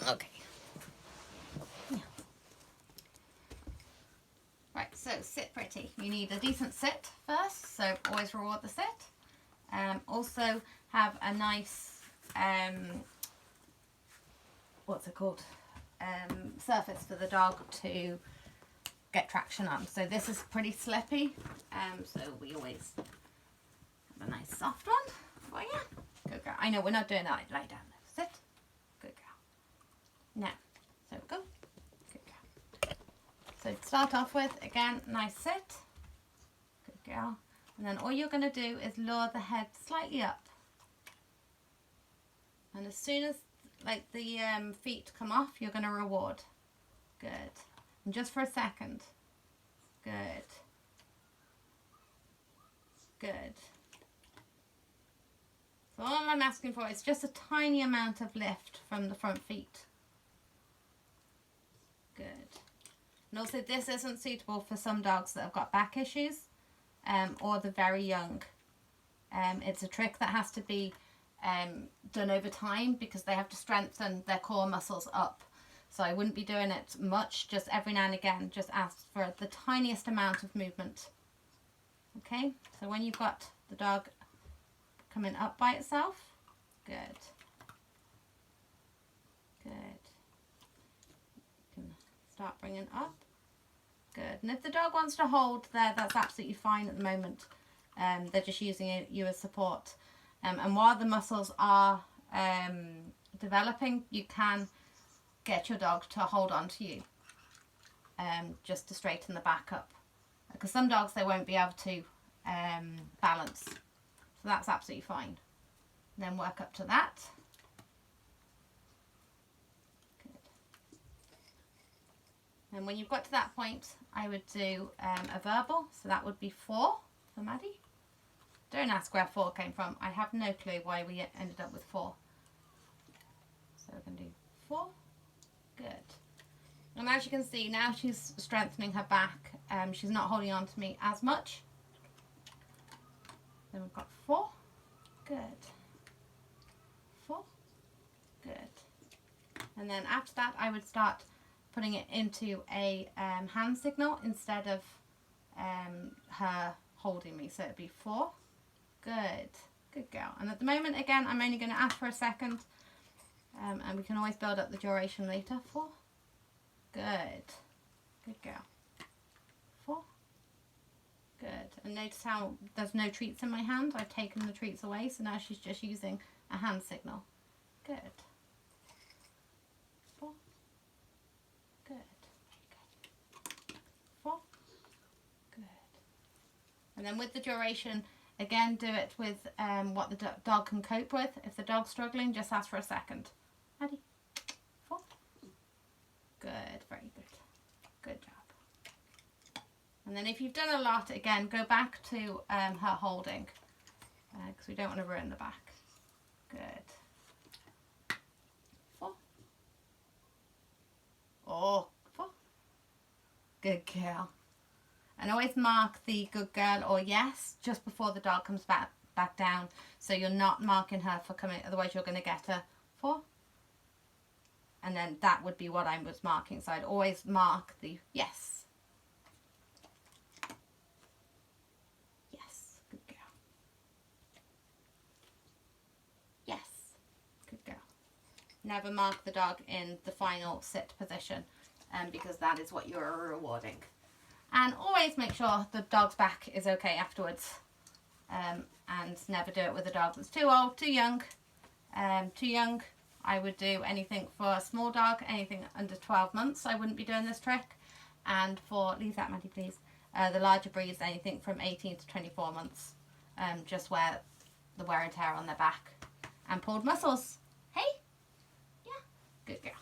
Okay. Yeah. Right, so sit pretty. You need a decent sit first, so always reward the sit. Also have a nice, what's it called? Surface for the dog to get traction on. So this is pretty slippy, so we always have a nice soft one for you. Good girl. I know we're not doing that. Lie down. Sit. Good girl. Now, so go. Good girl. So to start off with, again, nice sit. Good girl. And then all you're going to do is lower the head slightly up. And as soon as like the feet come off, you're going to reward. Good. And just for a second. Good. Good. So all I'm asking for is just a tiny amount of lift from the front feet. Good. And also this isn't suitable for some dogs that have got back issues or the very young. It's a trick that has to be done over time because they have to strengthen their core muscles up. So I wouldn't be doing it much, just every now and again, just ask for the tiniest amount of movement. Okay, so when you've got the dog coming up by itself, good. Good. You can start bringing up. Good. And if the dog wants to hold there, that's absolutely fine at the moment. They're just using you as support. And while the muscles are developing, you can get your dog to hold on to you just to straighten the back up. Because some dogs, they won't be able to balance. So that's absolutely fine. Then work up to that. Good. And when you've got to that point, I would do a verbal. So that would be 4 for Maddie. Don't ask where 4 came from. I have no clue why we ended up with 4. So we're going to do 4. Good. And as you can see, now she's strengthening her back. She's not holding on to me as much. Then we've got 4. Good. 4. Good. And then after that, I would start putting it into a hand signal instead of her holding me. So it'd be 4. Good. Good girl. And at the moment, again, I'm only going to ask for a second. And we can always build up the duration later. 4. Good. Good girl. 4. Good. And notice how there's no treats in my hand. I've taken the treats away, so now she's just using a hand signal. Good. 4. Good. Good. 4. Good. And then with the duration, again, do it with what the dog can cope with. If the dog's struggling, just ask for a second. Ready? 4. Good. Very good. Good job. And then if you've done a lot, again, go back to her holding because we don't want to ruin the back. Good. 4. Oh, 4. Good girl. And always mark the good girl or yes just before the dog comes back down. So you're not marking her for coming, otherwise you're going to get a 4. And then that would be what I was marking. So I'd always mark the yes. Yes, good girl. Yes, good girl. Never mark the dog in the final sit position because that is what you're rewarding. And always make sure the dog's back is okay afterwards. And never do it with a dog that's too old, too young. Too young, I would do anything for a small dog, anything under 12 months. I wouldn't be doing this trick. And for, leave that Maddie please, the larger breeds, anything from 18 to 24 months. Just where the wear and tear on their back. And pulled muscles. Hey? Yeah, good girl.